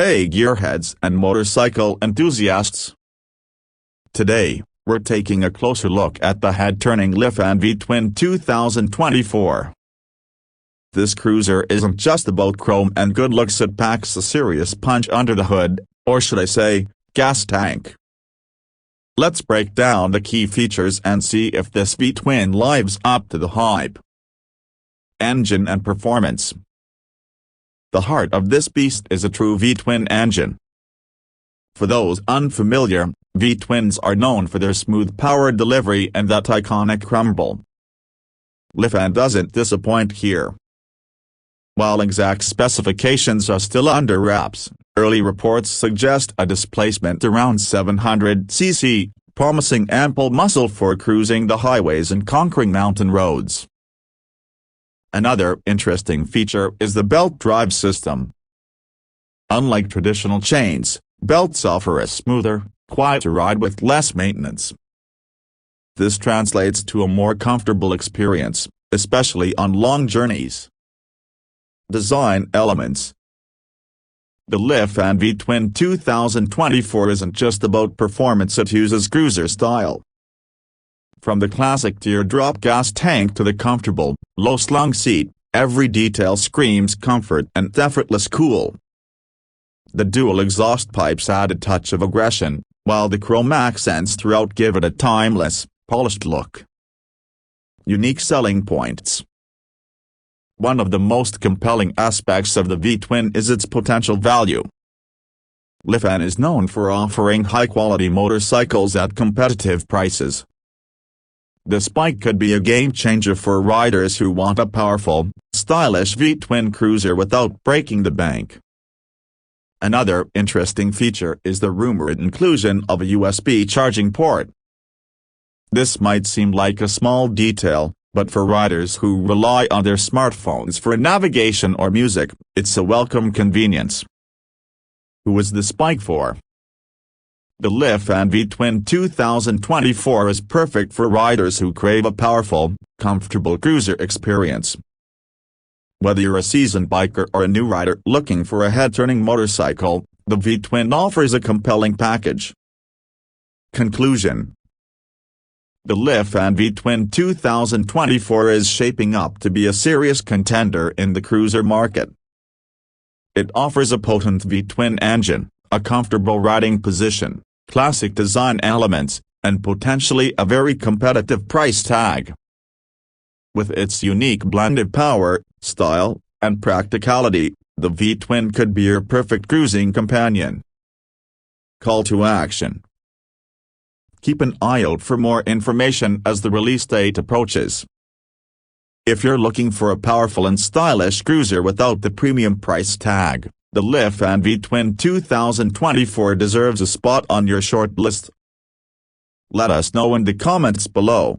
Hey gearheads and motorcycle enthusiasts! Today, we're taking a closer look at the head-turning Lifan V-Twin 2024. This cruiser isn't just about chrome and good looks, it packs a serious punch under the hood, or should I say, gas tank. Let's break down the key features and see if this V-Twin lives up to the hype. Engine and performance. The heart of this beast is a true V-twin engine. For those unfamiliar, V-twins are known for their smooth power delivery and that iconic rumble. Lifan doesn't disappoint here. While exact specifications are still under wraps, early reports suggest a displacement around 700 cc, promising ample muscle for cruising the highways and conquering mountain roads. Another interesting feature is the belt drive system. Unlike traditional chains, belts offer a smoother, quieter ride with less maintenance. This translates to a more comfortable experience, especially on long journeys. Design elements. The Lifan V-Twin 2024 isn't just about performance, it uses cruiser style. From the classic teardrop gas tank to the comfortable, low-slung seat, every detail screams comfort and effortless cool. The dual exhaust pipes add a touch of aggression, while the chrome accents throughout give it a timeless, polished look. Unique selling points. One of the most compelling aspects of the V-Twin is its potential value. Lifan is known for offering high-quality motorcycles at competitive prices. This bike could be a game-changer for riders who want a powerful, stylish V-twin cruiser without breaking the bank. Another interesting feature is the rumored inclusion of a USB charging port. This might seem like a small detail, but for riders who rely on their smartphones for navigation or music, it's a welcome convenience. Who is this bike for? The Lifan V-Twin 2024 is perfect for riders who crave a powerful, comfortable cruiser experience. Whether you're a seasoned biker or a new rider looking for a head-turning motorcycle, the V-Twin offers a compelling package. Conclusion. The Lifan V-Twin 2024 is shaping up to be a serious contender in the cruiser market. It offers a potent V-Twin engine, a comfortable riding position, classic design elements, and potentially a very competitive price tag. With its unique blend of power, style, and practicality, the V-Twin could be your perfect cruising companion. Call to action. Keep an eye out for more information as the release date approaches. If you're looking for a powerful and stylish cruiser without the premium price tag, the Lifan V-Twin 2024 deserves a spot on your short list. Let us know in the comments below.